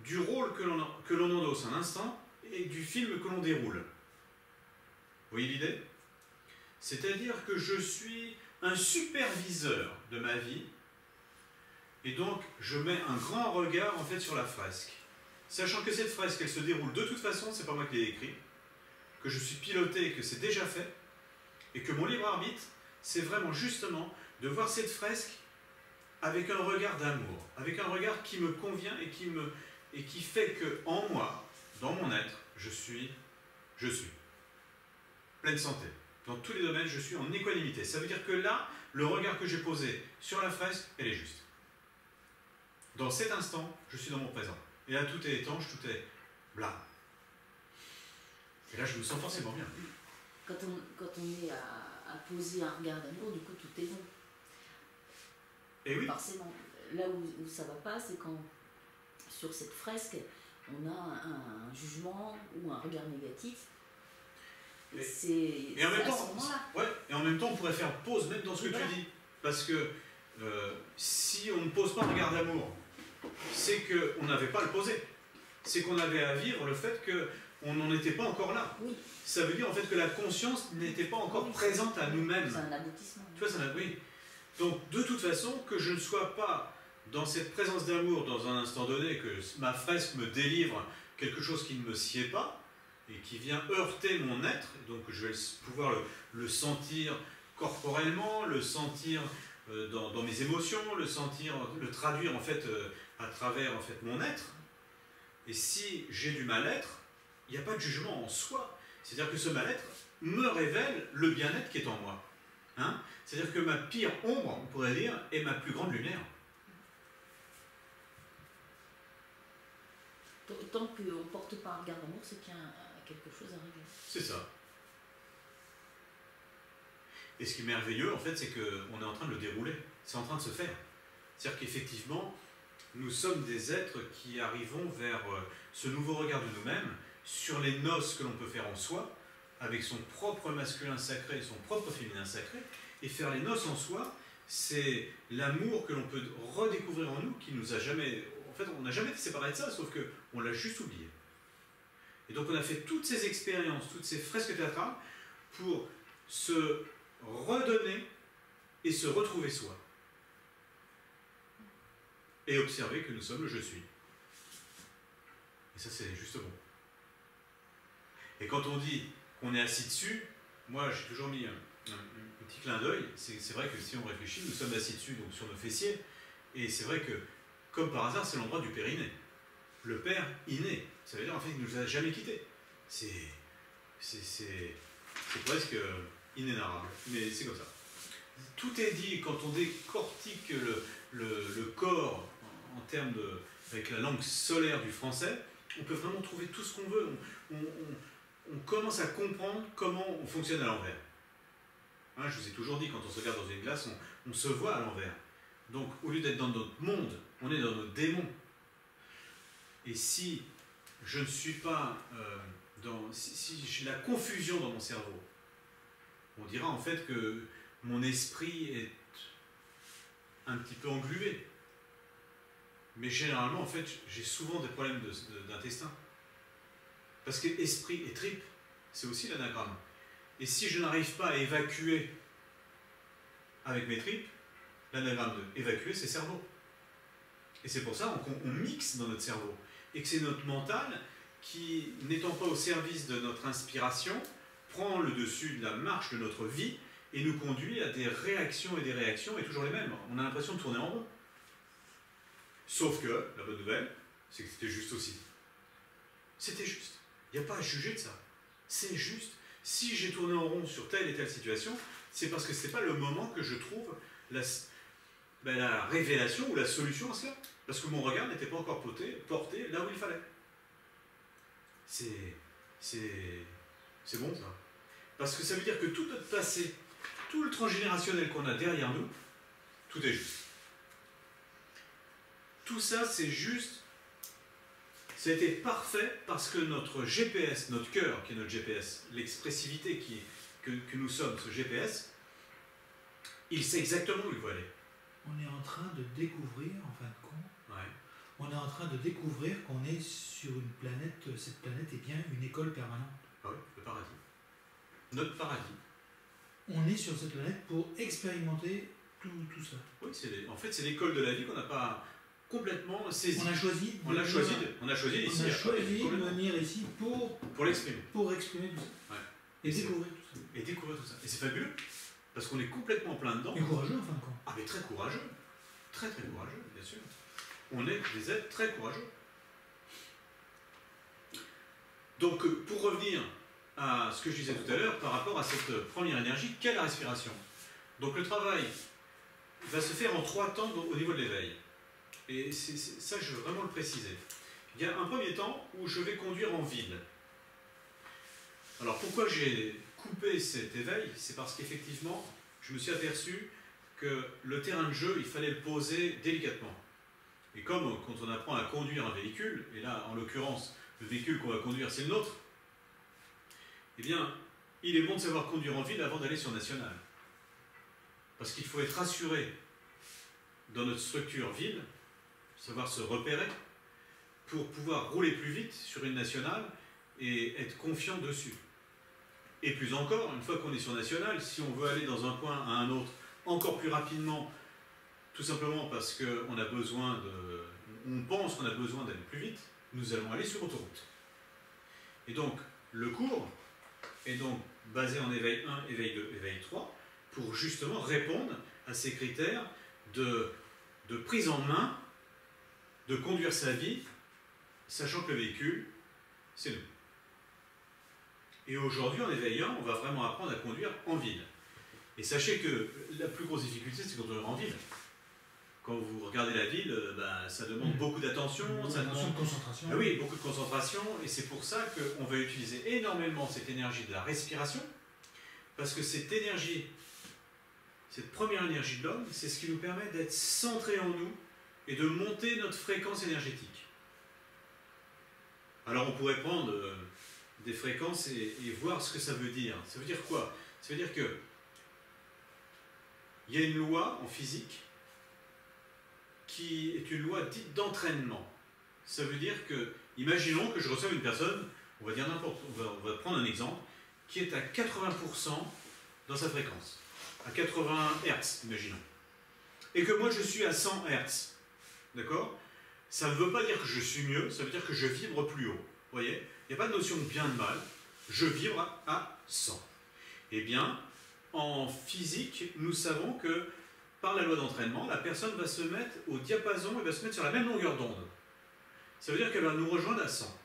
du rôle que l'on endosse un instant et du film que l'on déroule. Vous voyez l'idée? C'est-à-dire que je suis un superviseur de ma vie, et donc je mets un grand regard en fait sur la fresque. Sachant que cette fresque, elle se déroule de toute façon, c'est pas moi qui l'ai écrit, que je suis piloté, que c'est déjà fait, et que mon libre arbitre, c'est vraiment justement de voir cette fresque avec un regard d'amour, avec un regard qui me convient et qui fait que en moi, dans mon être, je suis pleine santé. Dans tous les domaines, je suis en équanimité. Ça veut dire que là, le regard que j'ai posé sur la fresque, elle est juste. Dans cet instant, je suis dans mon présent. Et là, tout est étanche, tout est blanc. Et là, je me sens forcément bien. Quand on est à poser un regard d'amour, du coup, tout est bon. Et oui. Forcément. Là où ça ne va pas, c'est quand, sur cette fresque, on a un jugement ou un regard négatif. Et en même temps, ouais, et en même temps, on pourrait faire pause même dans ce que tu dis. Parce que si on ne pose pas un regard d'amour, c'est qu'on n'avait pas à le poser. C'est qu'on avait à vivre le fait qu'on n'en était pas encore là. Oui. Ça veut dire en fait que la conscience n'était pas encore présente à nous-mêmes. C'est un aboutissement. Tu vois, oui. Donc, de toute façon, que je ne sois pas dans cette présence d'amour dans un instant donné, que ma fresque me délivre quelque chose qui ne me sied pas, et qui vient heurter mon être, donc je vais pouvoir le sentir corporellement, le sentir dans mes émotions, le traduire en fait à travers en fait mon être. Et si j'ai du mal-être, il n'y a pas de jugement en soi. C'est-à-dire que ce mal-être me révèle le bien-être qui est en moi. Hein? C'est-à-dire que ma pire ombre, on pourrait dire, est ma plus grande lumière. Tant qu'on ne porte pas un regard d'amour, c'est qu'il y a quelque chose à régler. C'est ça. Et ce qui est merveilleux, en fait, c'est qu'on est en train de le dérouler. C'est en train de se faire. C'est-à-dire qu'effectivement, nous sommes des êtres qui arrivons vers ce nouveau regard de nous-mêmes, sur les noces que l'on peut faire en soi, avec son propre masculin sacré et son propre féminin sacré. Et faire les noces en soi, c'est l'amour que l'on peut redécouvrir en nous, qui nous a jamais... En fait, on n'a jamais été séparés de ça, sauf qu'on l'a juste oublié. Et donc on a fait toutes ces expériences, toutes ces fresques théâtrales, pour se redonner et se retrouver soi. Et observer que nous sommes le je suis. Et ça, c'est juste bon. Et quand on dit qu'on est assis dessus, moi j'ai toujours mis un petit clin d'œil. C'est vrai que si on réfléchit, nous sommes assis dessus, donc sur nos fessiers. Et c'est vrai que, comme par hasard, c'est l'endroit du périnée. Le père inné. Ça veut dire en fait qu'il ne nous a jamais quittés. C'est presque inénarrable. Mais c'est comme ça. Tout est dit quand on décortique le corps en termes avec la langue solaire du français. On peut vraiment trouver tout ce qu'on veut. On commence à comprendre comment on fonctionne à l'envers. Hein, je vous ai toujours dit, quand on se regarde dans une glace, on se voit à l'envers. Donc, au lieu d'être dans notre monde, on est dans notre démon. Et si je ne suis pas si j'ai la confusion dans mon cerveau, on dira en fait que mon esprit un petit peu englué. Mais généralement, en fait, j'ai souvent des problèmes d'intestin. Parce que esprit et tripes, c'est aussi l'anagramme. Et si je n'arrive pas à évacuer avec mes tripes, l'anagramme de évacuer, c'est cerveau. Et c'est pour ça qu'on mixe dans notre cerveau. Et que c'est notre mental qui, n'étant pas au service de notre inspiration, prend le dessus de la marche de notre vie et nous conduit à des réactions et toujours les mêmes. On a l'impression de tourner en rond. Sauf que, la bonne nouvelle, c'est que c'était juste aussi. C'était juste. Il n'y a pas à juger de ça. C'est juste. Si j'ai tourné en rond sur telle et telle situation, c'est parce que ce n'est pas le moment que je trouve la révélation ou la solution à cela. Parce que mon regard n'était pas encore porté là où il fallait. C'est bon ça. Parce que ça veut dire que tout notre passé, tout le transgénérationnel qu'on a derrière nous, tout est juste. Tout ça, c'est juste. Ça a été parfait parce que notre GPS, notre cœur qui est notre GPS, l'expressivité que nous sommes, ce GPS, il sait exactement où il veut aller. On est en train de découvrir, en fin de compte, Ouais. on est en train de découvrir qu'on est sur une planète, cette planète est bien une école permanente. Ah oui, le paradis. Notre paradis. On est sur cette planète pour expérimenter tout ça. Oui, en fait, c'est l'école de la vie qu'on n'a pas complètement saisie. On a choisi ici. de venir ici pour l'exprimer. Pour exprimer tout ça. Ouais. Et découvrir tout ça. Et découvrir tout ça. Et c'est fabuleux, parce qu'on est complètement plein dedans. Et courageux, en fin de compte. Ah, mais très courageux. Très, très courageux, bien sûr. On est des êtres très courageux. Donc, pour revenir à ce que je disais tout à l'heure, par rapport à cette première énergie, qu'est la respiration? Donc, le travail va se faire en 3 temps au niveau de l'éveil. Et ça, je veux vraiment le préciser. Il y a un premier temps où je vais conduire en ville. Alors, pourquoi j'ai coupé cet éveil? C'est parce qu'effectivement, je me suis aperçu que le terrain de jeu, il fallait le poser délicatement. Et comme quand on apprend à conduire un véhicule, et là, en l'occurrence, le véhicule qu'on va conduire, c'est le nôtre, eh bien, il est bon de savoir conduire en ville avant d'aller sur national. Parce qu'il faut être rassuré dans notre structure ville, savoir se repérer, pour pouvoir rouler plus vite sur une nationale et être confiant dessus. Et plus encore, une fois qu'on est sur nationale, si on veut aller dans un point à un autre encore plus rapidement, tout simplement parce qu'on a besoin on pense qu'on a besoin d'aller plus vite, nous allons aller sur autoroute. Et donc, le cours est donc basé en éveil 1, éveil 2, éveil 3, pour justement répondre à ces critères de prise en main, de conduire sa vie, sachant que le véhicule, c'est nous. Et aujourd'hui, en éveil 1, on va vraiment apprendre à conduire en ville. Et sachez que la plus grosse difficulté, c'est de conduire en ville. Quand vous regardez la ville, ça demande beaucoup d'attention, ça demande de concentration. Ah oui, beaucoup de concentration, et c'est pour ça qu'on va utiliser énormément cette énergie de la respiration, parce que cette énergie, cette première énergie de l'homme, c'est ce qui nous permet d'être centré en nous et de monter notre fréquence énergétique. Alors on pourrait prendre des fréquences et voir ce que ça veut dire. Ça veut dire quoi? Ça veut dire que il y a une loi en physique qui est une loi dite d'entraînement. Ça veut dire que, imaginons que je reçoive une personne, on va dire n'importe, on va prendre un exemple, qui est à 80% dans sa fréquence, à 80 Hz, imaginons. Et que moi je suis à 100 Hz, d'accord? Ça ne veut pas dire que je suis mieux, ça veut dire que je vibre plus haut. Vous voyez? Il n'y a pas de notion de bien de mal, je vibre à 100. Eh bien, en physique, nous savons que par la loi d'entraînement, la personne va se mettre au diapason et va se mettre sur la même longueur d'onde. Ça veut dire qu'elle va nous rejoindre à 100.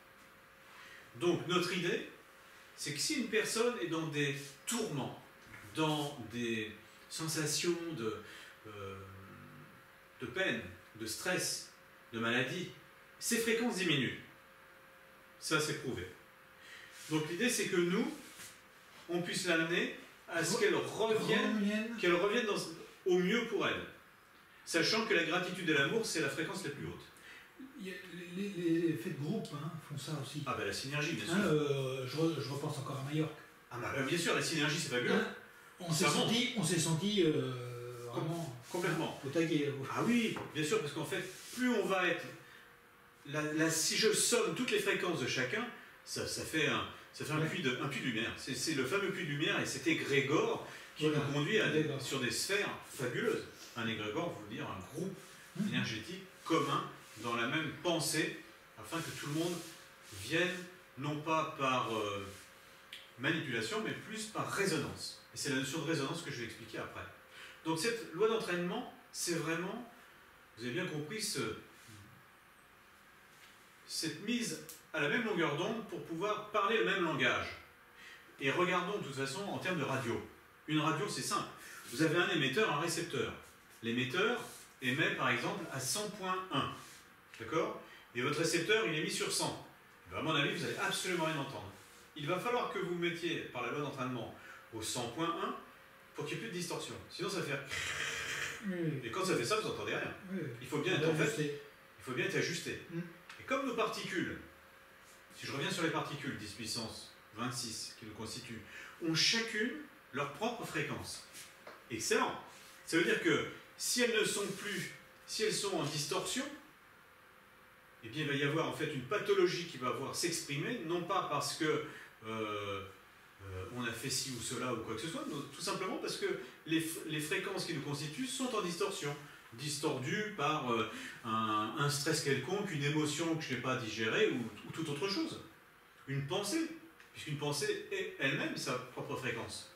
Donc notre idée, c'est que si une personne est dans des tourments, dans des sensations de peine, de stress, de maladie, ses fréquences diminuent. Ça, c'est prouvé. Donc l'idée, c'est que nous, on puisse l'amener à ce qu'elle revienne au mieux pour elle. Sachant que la gratitude et l'amour, c'est la fréquence la plus haute. Les faits de groupe font ça aussi. Ah ben la synergie, bien sûr. Je repense encore à Majorque. Ah ben bien sûr, la synergie, c'est fabuleux. On s'est senti vraiment complètement. au taguet. Là, Ah oui, bien sûr, parce qu'en fait, plus on va être... Là, si je somme toutes les fréquences de chacun, ça fait un puits de lumière. C'est le fameux puits de lumière, et c'était Grégor qui voilà, nous conduit Grégor. sur des sphères fabuleuses. Un égrégore veut dire un groupe énergétique commun dans la même pensée, afin que tout le monde vienne, non pas par manipulation, mais plus par résonance. Et c'est la notion de résonance que je vais expliquer après. Donc cette loi d'entraînement, c'est vraiment, vous avez bien compris, cette mise à la même longueur d'onde pour pouvoir parler le même langage. Et regardons de toute façon en termes de radio. Une radio, c'est simple. Vous avez un émetteur, un récepteur. L'émetteur émet par exemple à 100.1. D'accord? Et votre récepteur, il est mis sur 100. Ben, à mon avis, vous n'allez absolument rien entendre. Il va falloir que vous mettiez, par la loi d'entraînement, au 100.1 pour qu'il n'y ait plus de distorsion. Sinon, ça va faire... Et quand ça fait ça, vous n'entendez rien. Il faut bien être, en fait, il faut bien être ajusté. Et comme nos particules, si je reviens sur les particules 10 puissance 26 qui nous constituent, ont chacune leur propre fréquence. Excellent. Ça veut dire que si elles ne sont plus, si elles sont en distorsion, eh bien, il va y avoir en fait une pathologie qui va s'exprimer, non pas parce que on a fait ci ou cela ou quoi que ce soit, non, tout simplement parce que les fréquences qui nous constituent sont en distorsion, distordues par un stress quelconque, une émotion que je n'ai pas digérée ou toute autre chose. Une pensée, puisqu'une pensée est elle-même sa propre fréquence.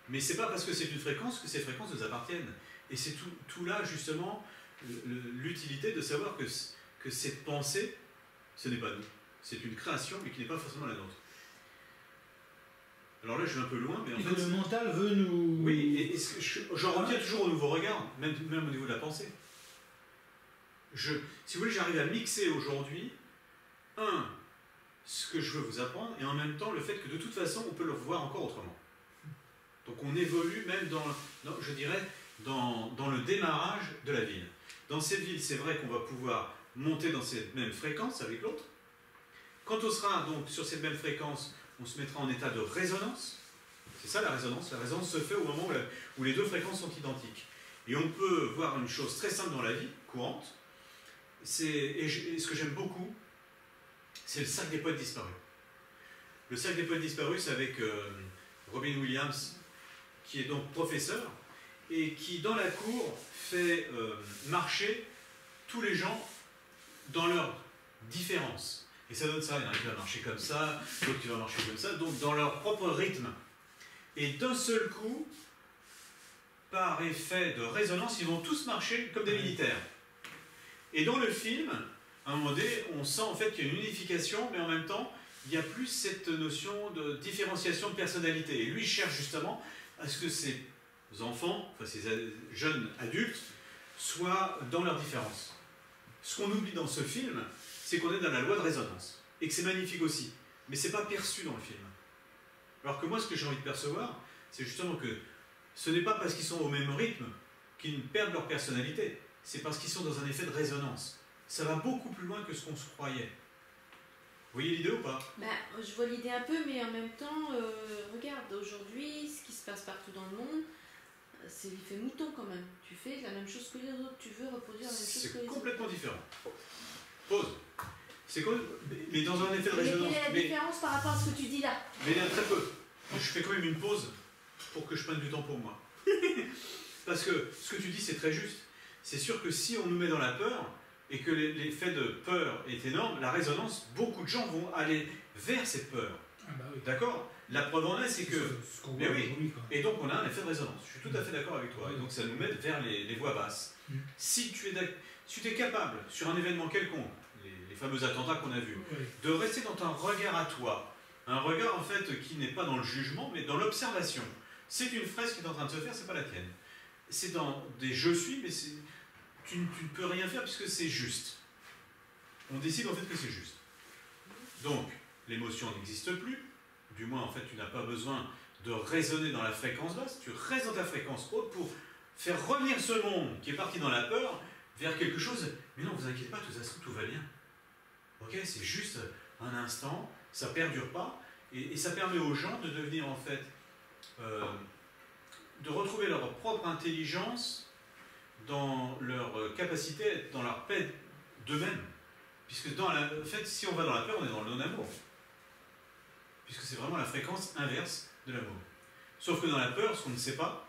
Mais c'est pas parce que c'est une fréquence que ces fréquences nous appartiennent. Et c'est tout là, justement, l'utilité de savoir que cette pensée, ce n'est pas nous. C'est une création, mais qui n'est pas forcément la nôtre. Alors là, je vais un peu loin, mais en fait... Le mental veut nous... Oui, et j'en reviens toujours au nouveau regard, même au niveau de la pensée. Si vous voulez, j'arrive à mixer aujourd'hui, ce que je veux vous apprendre, et en même temps, le fait que de toute façon, on peut le voir encore autrement. Donc on évolue même je dirais, dans le démarrage de la ville. Dans cette ville, c'est vrai qu'on va pouvoir monter dans cette même fréquence avec l'autre. Quand on sera donc sur cette même fréquence, on se mettra en état de résonance. C'est ça la résonance. La résonance se fait au moment où les deux fréquences sont identiques. Et on peut voir une chose très simple dans la vie courante. Et ce que j'aime beaucoup, c'est le cercle des poètes disparus. Le cercle des poètes disparus, c'est avec Robin Williams, qui est donc professeur, et qui, dans la cour, fait marcher tous les gens dans leur différence. Et ça donne ça, il y en a qui va marcher comme ça, d'autres qui vont marcher comme ça, donc dans leur propre rythme. Et d'un seul coup, par effet de résonance, ils vont tous marcher comme des militaires. Et dans le film, à un moment donné, on sent en fait qu'il y a une unification, mais en même temps, il y a plus cette notion de différenciation de personnalité. Et lui, il cherche justement à ce que ces enfants, enfin ces jeunes adultes, soient dans leur différence. Ce qu'on oublie dans ce film, c'est qu'on est dans la loi de résonance. Et que c'est magnifique aussi. Mais ce n'est pas perçu dans le film. Alors que moi, ce que j'ai envie de percevoir, c'est justement que ce n'est pas parce qu'ils sont au même rythme qu'ils perdent leur personnalité. C'est parce qu'ils sont dans un effet de résonance. Ça va beaucoup plus loin que ce qu'on se croyait. Vous voyez l'idée ou pas? Je vois l'idée un peu, mais en même temps, regarde, aujourd'hui, ce qui se passe partout dans le monde, c'est l'effet mouton quand même. Tu fais la même chose que les autres, tu veux reproduire la même chose que les autres. C'est complètement différent. Pause. Mais dans un effet de résonance. Quelle est la différence par rapport à ce que tu dis là? Mais il y a très peu. Je fais quand même une pause pour que je prenne du temps pour moi. Parce que ce que tu dis, c'est très juste. C'est sûr que si on nous met dans la peur, et que l'effet de peur est énorme, la résonance, beaucoup de gens vont aller vers cette peur. Ah bah oui. D'accord? La preuve en est, c'est que... Ce qu'on Mais voit oui. aujourd'hui, quoi. Et donc on a un effet de résonance. Je suis tout à fait d'accord avec toi. Et donc ça nous met vers les voix basses. Si tu es capable, sur un événement quelconque, les fameux attentats qu'on a vus, Oui. de rester dans un regard à toi, un regard en fait qui n'est pas dans le jugement, mais dans l'observation. C'est une fraise qui est en train de se faire, c'est pas la tienne. C'est dans des je suis, mais tu ne peux rien faire puisque c'est juste. On décide en fait que c'est juste. Donc, l'émotion n'existe plus. Du moins, en fait, tu n'as pas besoin de raisonner dans la fréquence basse. Tu restes dans ta fréquence haute pour faire revenir ce monde qui est parti dans la peur vers quelque chose. Mais non, vous inquiétez pas, tout va bien. Ok, c'est juste un instant, ça ne perdure pas. Et ça permet aux gens de devenir en fait de retrouver leur propre intelligence dans leur capacité à être dans leur paix d'eux-mêmes. Puisque en fait, si on va dans la peur, on est dans le non-amour. Puisque c'est vraiment la fréquence inverse de l'amour. Sauf que dans la peur, ce qu'on ne sait pas,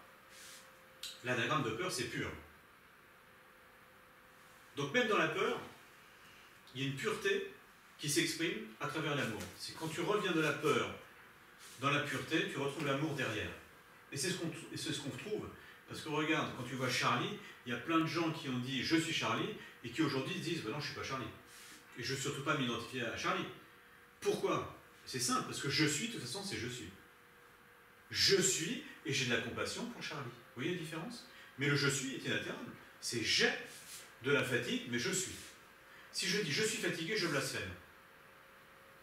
l'anagramme de peur, c'est pur. Donc même dans la peur, il y a une pureté qui s'exprime à travers l'amour. C'est quand tu reviens de la peur dans la pureté, tu retrouves l'amour derrière. Et c'est ce qu'on trouve. Parce que regarde, quand tu vois Charlie, il y a plein de gens qui ont dit « je suis Charlie » et qui aujourd'hui disent bah « non, je ne suis pas Charlie ». Et je ne veux surtout pas m'identifier à Charlie. Pourquoi? C'est simple, parce que je suis, de toute façon, c'est je suis. Je suis, et j'ai de la compassion pour Charlie. Vous voyez la différence? Mais le je suis est inaltérable. C'est j'ai de la fatigue, mais je suis. Si je dis je suis fatigué, je blasphème.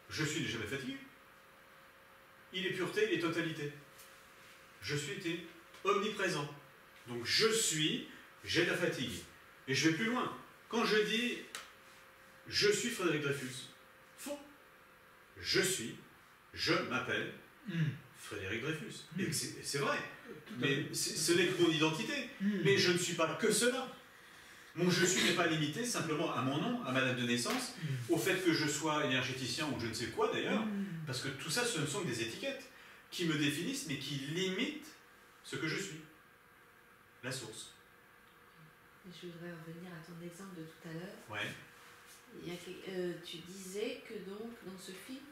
Je suis n'est jamais fatigué. Il est pureté et totalité. Je suis était omniprésent. Donc je suis, j'ai de la fatigue. Et je vais plus loin. Quand je dis je suis Frédéric Dreyfus, faux. Je suis, je m'appelle Frédéric Dreyfus. Et c'est vrai. Mais ce n'est que mon identité. Mais je ne suis pas que cela. Mon je suis n'est pas limité simplement à mon nom, à ma date de naissance, au fait que je sois énergéticien ou je ne sais quoi d'ailleurs, parce que tout ça, ce ne sont que des étiquettes qui me définissent, mais qui limitent ce que je suis. La source. Je voudrais revenir à ton exemple de tout à l'heure. Ouais. Tu disais que donc dans ce film,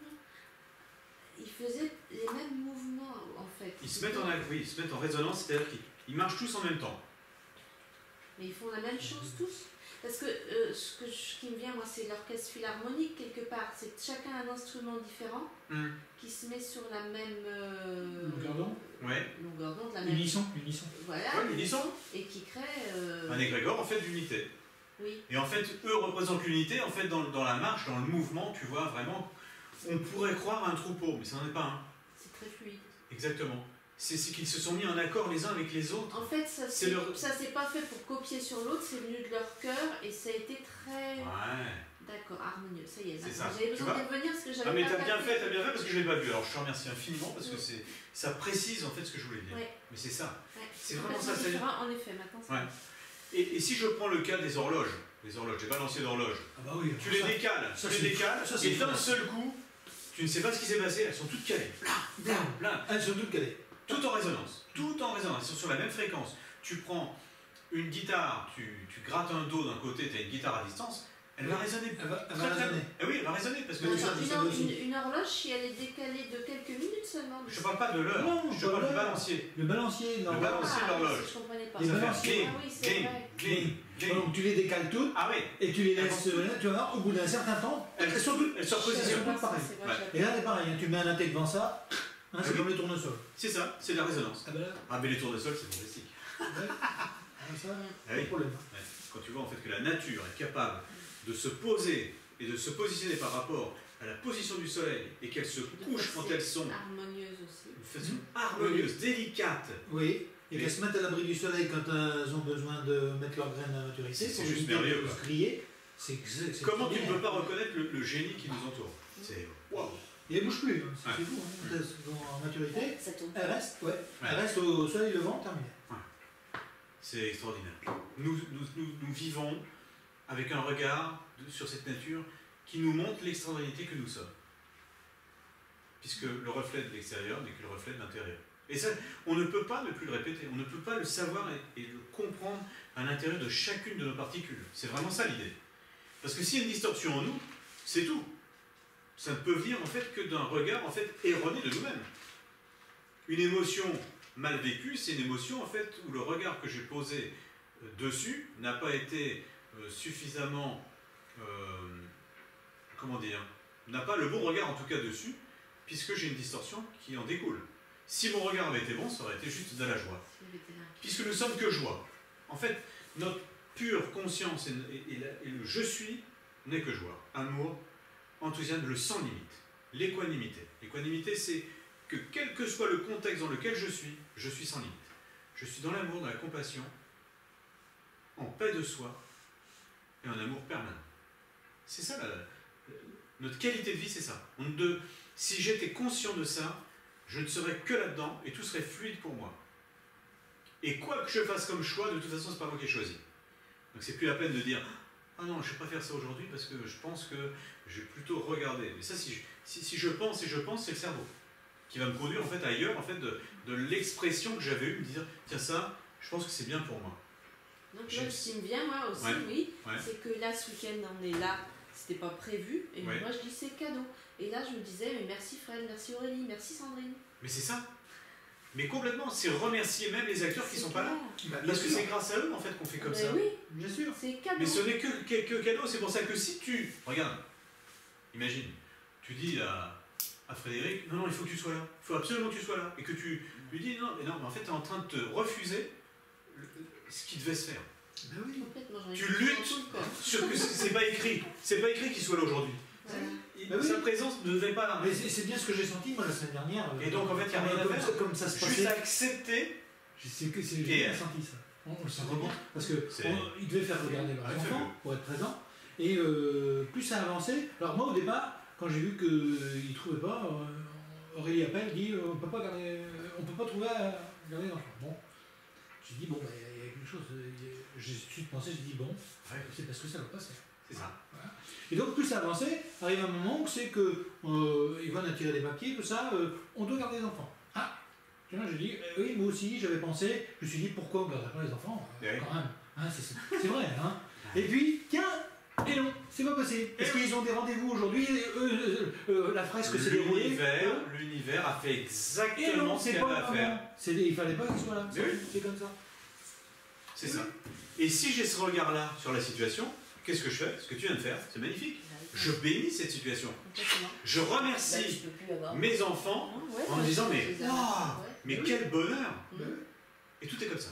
ils faisaient les mêmes mouvements en fait. Ils se mettent en résonance, c'est-à-dire qu'ils marchent tous en même temps. Mais ils font la même chose tous. Parce que ce qui me vient, moi, c'est l'orchestre philharmonique quelque part. C'est chacun un instrument différent qui se met sur la même longueur d'onde. Ouais. Longueur d'onde, la même. Unisson. Voilà. Ouais, unisson. Et qui crée. Un égrégore en fait d'unité. Oui. Et en fait, eux représentent l'unité. En fait, dans la marche, dans le mouvement, tu vois vraiment, on pourrait croire à un troupeau, mais ça n'en est pas un. C'est très fluide. Exactement. C'est qu'ils se sont mis en accord les uns avec les autres. En fait, ça s'est pas fait pour copier sur l'autre, c'est venu de leur cœur et ça a été très. Ouais. D'accord, harmonieux. Ça y est. C'est ça. J'avais besoin de revenir parce que j'avais. Ah mais pas t'as bien capté. fait parce que je l'ai pas vu. Alors je te remercie infiniment parce que ça précise en fait ce que je voulais dire. Ouais. Mais c'est ça. Ouais. C'est vraiment ça. C'est En effet, maintenant. Ouais. Et si je prends le cas des horloges, les balanciers d'horloges, Oui, tu les décales, et d'un seul coup, tu ne sais pas ce qui s'est passé, elles sont toutes calées. Plein. Elles sont toutes calées. Tout en résonance. Elles sont sur la même fréquence. Tu prends une guitare, tu grattes un do d'un côté, tu as une guitare à distance, elle va résonner. Elle va résonner. Eh oui, elle va résonner parce que Une horloge, si elle est décalée de quelques minutes seulement. je ne parle pas de l'heure, je parle du balancier. Le balancier, Le balancier de l'horloge. Je comprenais pas. Les Ça balanciers. fait Ah oui, c'est vrai. gling. Donc tu les décales toutes Ah oui, et tu les laisses, tu vas voir, au bout d'un certain temps, elles sont toutes elles se repositionnent. elles sont toutes pareilles. C'est vrai, Et là c'est pareil, tu mets un inté devant ça, c'est oui. comme le tournesol. C'est ça, c'est de la résonance. Ah ben là, Ah mais les tournesols, c'est fantastique. ça, Ah pas oui. de problème. Ouais. Quand tu vois en fait que la nature est capable de se poser et de se positionner par rapport à la position du soleil et qu'elles se couchent quand elles sont harmonieuses aussi. de façon harmonieuse, délicate. Oui, et qu'elles se mettent à l'abri du soleil quand elles ont besoin de mettre leurs graines à maturité, C'est pour juste éviter merveilleux, de quoi. se griller. Comment tu ne peux pas reconnaître le génie qui nous entoure? C'est waouh. Et elles ne bougent plus, hein, c'est Ouais. fou. Hein. Elles sont en maturité, Ça tourne. elles restent, elles restent au soleil levant, terminé. C'est extraordinaire. Nous vivons avec un regard sur cette nature qui nous montre l'extraordinarité que nous sommes. Puisque le reflet de l'extérieur n'est que le reflet de l'intérieur. Et ça, on ne peut pas ne plus le répéter, on ne peut pas le savoir et le comprendre à l'intérieur de chacune de nos particules. C'est vraiment ça l'idée. Parce que s'il y a une distorsion en nous, c'est tout. Ça ne peut venir en fait que d'un regard en fait erroné de nous-mêmes. Une émotion mal vécue, c'est une émotion en fait où le regard que j'ai posé dessus n'a pas été suffisamment, comment dire, n'a pas le bon regard en tout cas dessus, puisque j'ai une distorsion qui en découle. Si mon regard avait été bon, ça aurait été juste de la joie. Puisque nous sommes que joie. En fait, notre pure conscience et le je suis n'est que joie. Amour, enthousiasme, le sans limite. L'équanimité. L'équanimité, c'est que quel que soit le contexte dans lequel je suis sans limite. Je suis dans l'amour, dans la compassion, en paix de soi et en amour permanent. C'est ça, notre qualité de vie, c'est ça. Si j'étais conscient de ça, je ne serais que là-dedans et tout serait fluide pour moi. Et quoi que je fasse comme choix, de toute façon, c'est pas moi qui ai choisi. Donc c'est plus la peine de dire ah non, je préfère ça aujourd'hui parce que je pense que je vais plutôt regarder. Mais ça, si je pense et je pense, c'est le cerveau qui va me conduire en fait ailleurs, en fait de l'expression que j'avais eue, me dire tiens ça, je pense que c'est bien pour moi. Donc là, ce qui me vient, moi aussi, Ouais. oui, Ouais. c'est que là, ce week-end, on est là, c'était pas prévu, et Ouais. moi, je dis c'est cadeau. Et là, je me disais, mais merci Fred, merci Aurélie, merci Sandrine. Mais c'est ça. Mais complètement, c'est remercier même les acteurs qui C'est sont pas là. clair. Bah, bien Parce que sûr, c'est grâce à eux en fait qu'on fait comme Mais ça. oui, bien sûr. c'est cadeau. Mais ce n'est que cadeau, c'est pour ça que si tu... Regarde, imagine, tu dis à Frédéric, non, il faut que tu sois là, il faut absolument que tu sois là, et que tu lui dis, non, mais en fait, tu es en train de te refuser ce qui devait se faire. Bah oui. Complètement, j'en ai Tu fait luttes tout le corps. Sur que c'est pas écrit qu'il soit là aujourd'hui. Voilà. Bah oui. Sa présence ne devait pas là. Mais c'est bien ce que j'ai senti moi la semaine dernière. Et donc, en fait, il n'y a rien à comme faire. ça- Comme ça se Juste passait. accepter. C'est que c'est Et, j'ai bien senti ça. On le sentait bien. Parce que C'est- ils devaient faire regarder leurs Ouais, enfants fais-le. pour être présents. Et plus ça avançait. Alors moi au départ, quand j'ai vu qu'ils ne trouvaient pas, Aurélie appelle, dit on peut pas trouver à garder l'enfant. Bon. J'ai dit bon bah, il y a quelque chose. J'ai tout de suite pensé, j'ai dit bon, Ouais. c'est parce que ça va passer. C'est ça. Et donc plus ça avançait, arrive un moment où c'est que Yvonne a tiré des papiers, tout ça, on doit garder les enfants. Ah, tu vois, j'ai dit, oui, moi aussi j'avais pensé, je me suis dit pourquoi on ne garderait pas les enfants, Oui. quand même, hein, c'est vrai. Hein. Et puis, tiens, et non, c'est pas passé, parce Et qu'ils ont des rendez-vous aujourd'hui, la fresque s'est déroulée. L'univers a fait Et exactement non, ce c'est qu'il pas avait à faire. vraiment. Il fallait pas qu'ils soient là, Mais oui. c'est comme ça. C'est ça. Et si j'ai ce regard-là sur la situation, qu'est-ce que je fais? Ce que tu viens de faire, c'est magnifique. Je bénis cette situation. Complètement. Je Bah, tu remercie peux plus avoir. mes enfants Ah, ouais, en moi, disant je mais les waouh, avais. Ouais. mais Oui. quel bonheur! Mm. Bah oui. Et tout est comme ça.